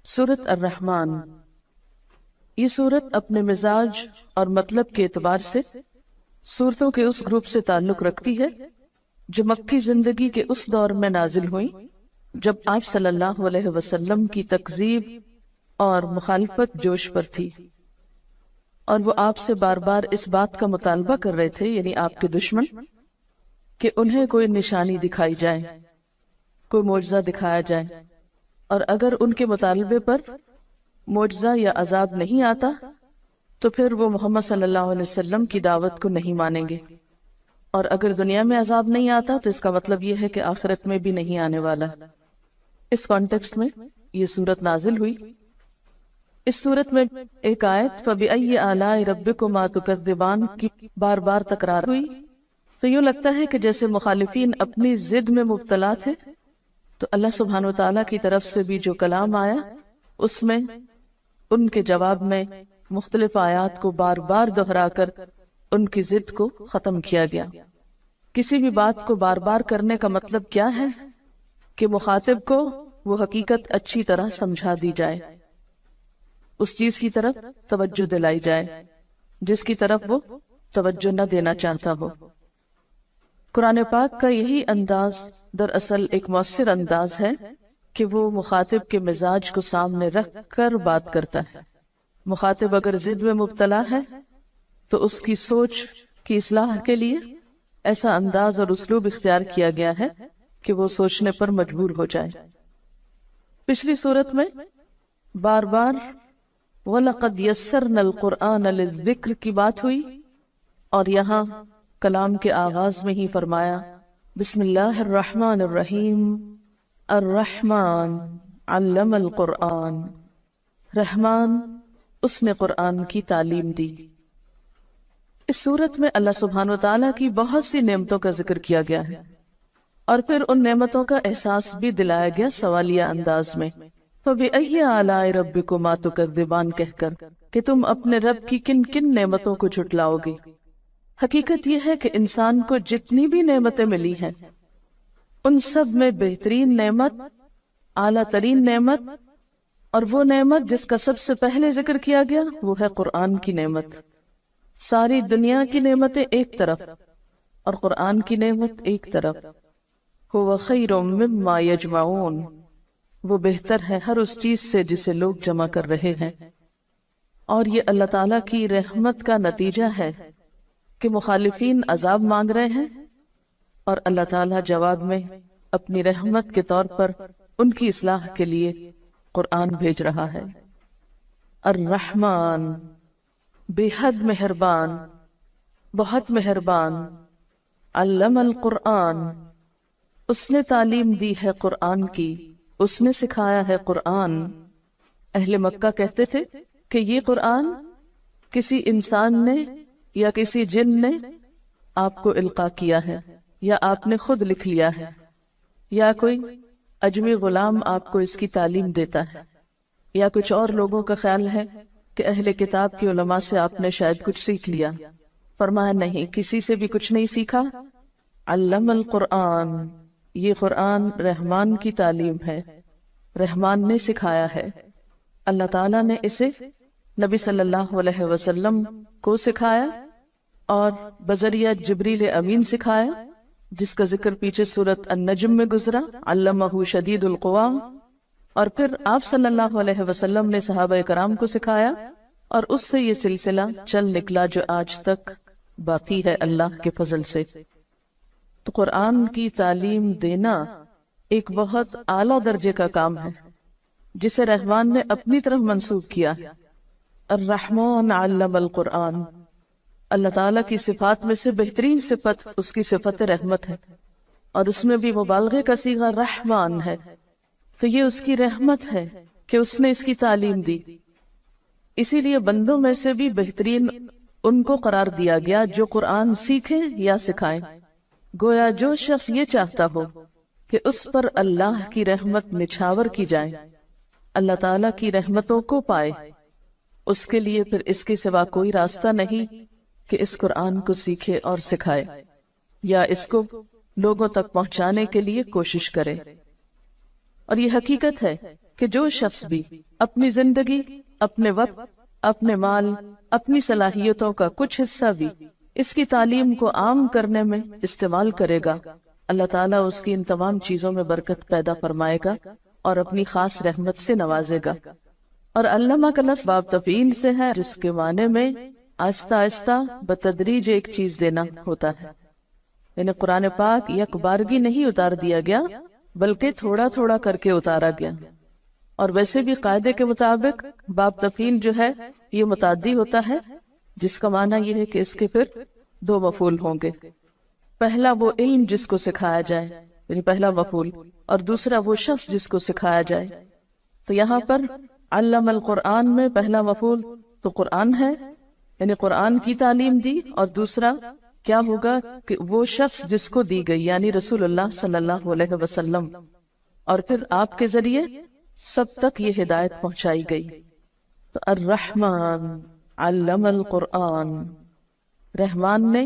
سورۃ الرحمن، یہ سورت اپنے مزاج اور مطلب کے اعتبار سے سورتوں کے اس گروپ سے تعلق رکھتی ہے جو مکی زندگی کے اس دور میں نازل ہوئی جب آپ صلی اللہ علیہ وسلم کی تکذیب اور مخالفت جوش پر تھی، اور وہ آپ سے بار بار اس بات کا مطالبہ کر رہے تھے، یعنی آپ کے دشمن، کہ انہیں کوئی نشانی دکھائی جائے، کوئی معجزہ دکھایا جائے، اور اگر ان کے مطالبے پر معجزہ یا عذاب نہیں آتا تو پھر وہ محمد صلی اللہ علیہ وسلم کی دعوت کو نہیں مانیں گے، اور اگر دنیا میں عذاب نہیں آتا تو اس کا مطلب یہ ہے کہ آخرت میں بھی نہیں آنے والا۔ اس کانٹیکسٹ میں یہ سورت نازل ہوئی۔ اس سورت میں ایک آیت فَبِأَيِّ آلَاءِ رَبِّكُمَا تُكَذِّبَانِ کی بار بار تکرار ہوئی، تو یوں لگتا ہے کہ جیسے مخالفین اپنی ضد میں مبتلا تھے، تو اللہ سبحانہ وتعالیٰ کی طرف سے بھی جو کلام آیا اس میں ان کے جواب میں مختلف آیات کو بار بار دہرا کر ان کی ضد کو ختم کیا گیا۔ کسی بھی بات کو بار بار کرنے کا مطلب کیا ہے کہ مخاطب کو وہ حقیقت اچھی طرح سمجھا دی جائے، اس چیز کی طرف توجہ دلائی جائے جس کی طرف وہ توجہ نہ دینا چاہتا ہو۔ قرآن پاک کا یہی انداز دراصل ایک مؤثر انداز ہے کہ وہ مخاطب کے مزاج کو سامنے رکھ کر بات کرتا ہے۔ مخاطب اگر ضد میں مبتلا ہے تو اس کی سوچ کی اصلاح کے لیے ایسا انداز اور اسلوب اختیار کیا گیا ہے کہ وہ سوچنے پر مجبور ہو جائے۔ پچھلی صورت میں بار بار وَلَقَدْ يَسَّرْنَا الْقُرْآنَ لِلذِّكْرِ کی بات ہوئی، اور یہاں کلام کے آغاز میں ہی فرمایا بسم اللہ الرحمن الرحیم الرحمن علم القرآن، رحمان اس نے قرآن کی تعلیم دی۔ اس صورت میں اللہ سبحانہ وتعالیٰ کی بہت سی نعمتوں کا ذکر کیا گیا ہے، اور پھر ان نعمتوں کا احساس بھی دلایا گیا سوالیہ انداز میں فَبِأَيِّ آلَاءِ رَبِّكُمَا تُكَذِّبَانِ کہہ کر کہ تم اپنے رب کی کن کن نعمتوں کو جھٹلاؤ گے۔ حقیقت یہ ہے کہ انسان کو جتنی بھی نعمتیں ملی ہیں ان سب میں بہترین نعمت، اعلیٰ ترین نعمت، اور وہ نعمت جس کا سب سے پہلے ذکر کیا گیا وہ ہے قرآن کی نعمت۔ ساری دنیا کی نعمتیں ایک طرف اور قرآن کی نعمت ایک طرف۔ هو خیر مما یجمعون، وہ بہتر ہے ہر اس چیز سے جسے لوگ جمع کر رہے ہیں۔ اور یہ اللہ تعالیٰ کی رحمت کا نتیجہ ہے کہ مخالفین عذاب مانگ رہے ہیں اور اللہ تعالیٰ جواب میں اپنی رحمت کے طور پر ان کی اصلاح کے لیے قرآن بھیج رہا ہے۔ الرحمن، بے حد مہربان، بہت مہربان، علم القرآن، اس نے تعلیم دی ہے قرآن کی، اس نے سکھایا ہے قرآن۔ اہل مکہ کہتے تھے کہ یہ قرآن کسی انسان نے یا کسی جن نے آپ کو القاء کیا ہے، یا آپ نے خود لکھ لیا ہے، یا کوئی اجمی غلام آپ کو اس کی تعلیم دیتا ہے، یا کچھ اور لوگوں کا خیال ہے کہ اہل کتاب کے علماء سے آپ نے شاید کچھ سیکھ لیا۔ فرمایا نہیں، کسی سے بھی کچھ نہیں سیکھا۔ علم القرآن، یہ قرآن رحمان کی تعلیم ہے، رحمان نے سکھایا ہے۔ اللہ تعالیٰ نے اسے نبی صلی اللہ علیہ وسلم کو سکھایا اور بذریعہ جبریل امین سکھایا، جس کا ذکر پیچھے سورۃ النجم میں گزرا، علمہ شدید القوا۔ اور پھر آپ صلی اللہ علیہ وسلم نے صحابہ کرام کو سکھایا، اور اس سے یہ سلسلہ چل نکلا جو آج تک باقی ہے اللہ کے فضل سے۔ تو قرآن کی تعلیم دینا ایک بہت اعلیٰ درجے کا کام ہے جسے رحمان نے اپنی طرف منسوب کیا۔ الرحمن علم القرآن، اللہ تعالیٰ کی صفات میں سے بہترین صفت اس کی صفت رحمت ہے، اور اس میں بھی مبالغے کا صیغہ رحمان ہے، تو یہ اس کی رحمت ہے کہ اس نے اس کی تعلیم دی۔ اسی لیے بندوں میں سے بھی بہترین ان کو قرار دیا گیا جو قرآن سیکھیں یا سکھائیں۔ گویا جو شخص یہ چاہتا ہو کہ اس پر اللہ کی رحمت نچھاور کی جائے، اللہ تعالیٰ کی رحمتوں کو پائے، اس کے لیے پھر اس کے سوا کوئی راستہ نہیں کہ اس قرآن کو سیکھے اور سکھائے، یا اس کو لوگوں تک پہنچانے کے لیے کوشش کرے۔ اور یہ حقیقت ہے کہ جو شخص بھی اپنی زندگی، اپنے وقت، اپنے مال، اپنی صلاحیتوں کا کچھ حصہ بھی اس کی تعلیم کو عام کرنے میں استعمال کرے گا، اللہ تعالیٰ اس کی ان تمام چیزوں میں برکت پیدا فرمائے گا اور اپنی خاص رحمت سے نوازے گا۔ اور علامہ کا لفظ باب تفعیل سے ہے، جس کے معنی میں آہستہ آہستہ بتدریج ایک چیز دینا ہوتا ہے، یعنی قرآن پاک یک بارگی نہیں اتار دیا گیا بلکہ تھوڑا تھوڑا کر کے اتارا گیا۔ اور ویسے بھی قاعدے کے مطابق باب تفعیل جو ہے یہ متعدی ہوتا ہے، جس کا معنی یہ ہے کہ اس کے پھر دو مفعول ہوں گے۔ پہلا وہ علم جس کو سکھایا جائے، یعنی پہلا مفعول، اور دوسرا وہ شخص جس کو سکھایا جائے۔ تو یہاں پر علم القرآن میں پہلا مفعول تو قرآن ہے، یعنی قرآن کی تعلیم دی، اور دوسرا کیا ہوگا کہ وہ شخص جس کو دی گئی، یعنی رسول اللہ صلی اللہ علیہ وسلم، اور پھر آپ کے ذریعے سب تک یہ ہدایت پہنچائی گئی۔ تو الرحمن علم القرآن، رحمان نے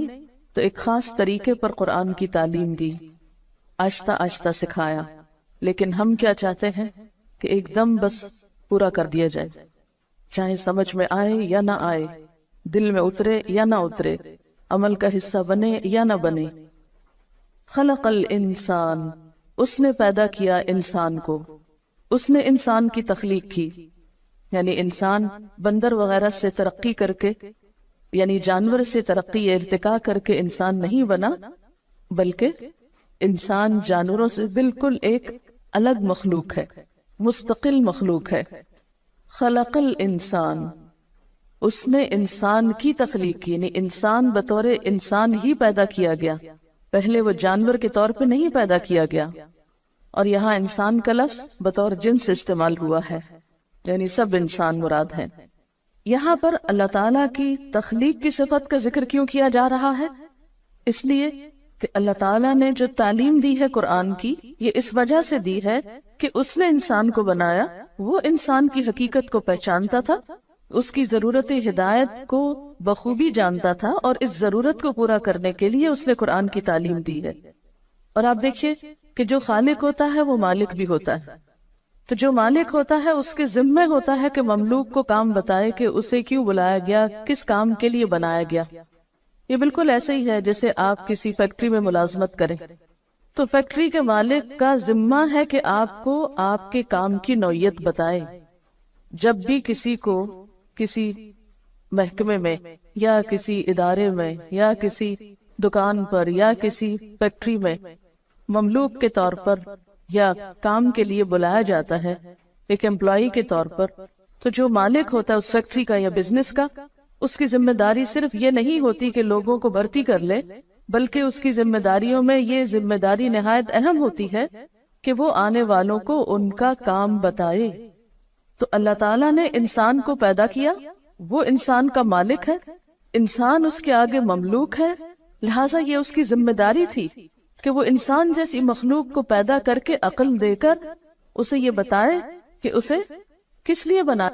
تو ایک خاص طریقے پر قرآن کی تعلیم دی، آہستہ آہستہ سکھایا، لیکن ہم کیا چاہتے ہیں کہ ایک دم بس پورا کر دیا جائے، چاہے سمجھ میں آئے یا نہ آئے، دل میں اترے یا نہ اترے، عمل کا حصہ بنے یا نہ بنے۔ خلق الانسان، اس نے پیدا کیا انسان کو، اس نے انسان کی تخلیق کی، یعنی انسان بندر وغیرہ سے ترقی کر کے، یعنی جانور سے ترقی ارتقا کر کے انسان نہیں بنا، بلکہ انسان جانوروں سے بالکل ایک الگ مخلوق ہے، مستقل مخلوق ہے۔ خلق الانسان، اس نے انسان کی تخلیق کی، یعنی انسان بطور انسان ہی پیدا کیا گیا، پہلے وہ جانور کے طور پہ نہیں پیدا کیا گیا۔ اور یہاں انسان کا لفظ بطور جنس استعمال ہوا ہے، یعنی سب انسان مراد ہے۔ یہاں پر اللہ تعالیٰ کی تخلیق کی صفت کا ذکر کیوں کیا جا رہا ہے؟ اس لیے کہ اللہ تعالیٰ نے جو تعلیم دی ہے قرآن کی، یہ اس وجہ سے دی ہے کہ اس نے انسان کو بنایا، وہ انسان کی حقیقت کو پہچانتا تھا، اس کی ضرورت ہدایت کو بخوبی جانتا تھا، اور اس ضرورت کو پورا کرنے کے لیے اس نے قرآن کی تعلیم دی ہے۔ اور آپ دیکھیے کہ جو خالق ہوتا ہے وہ مالک بھی ہوتا ہے، تو جو مالک ہوتا ہے اس کے ذمہ ہوتا ہے کہ مملوک کو کام بتائے کہ اسے کیوں بلایا گیا، کس کام کے لیے بنایا گیا۔ یہ بالکل ایسے ہی ہے جیسے آپ کسی فیکٹری میں ملازمت کریں، تو فیکٹری کے مالک کا ذمہ ہے کہ آپ کو آپ کے کام کی نوعیت بتائے۔ جب بھی کسی کو کسی محکمے میں یا کسی ادارے میں یا کسی دکان پر یا کسی فیکٹری میں مملوک کے طور پر یا کام کے لیے بلایا جاتا ہے، ایک امپلائی کے طور پر، تو جو مالک ہوتا ہے اس فیکٹری کا یا بزنس کا، اس کی ذمہ داری صرف یہ نہیں ہوتی کہ لوگوں کو بھرتی کر لے، بلکہ اس کی ذمہ داریوں میں یہ ذمہ داری نہایت اہم ہوتی ہے کہ وہ آنے والوں کو ان کا کام بتائے۔ تو اللہ تعالیٰ نے انسان کو پیدا کیا، وہ انسان کا مالک ہے، انسان اس کے آگے مملوک ہے، لہٰذا یہ اس کی ذمہ داری تھی کہ وہ انسان جیسی مخلوق کو پیدا کر کے عقل دے کر اسے یہ بتائے کہ اسے کس لیے بنایا۔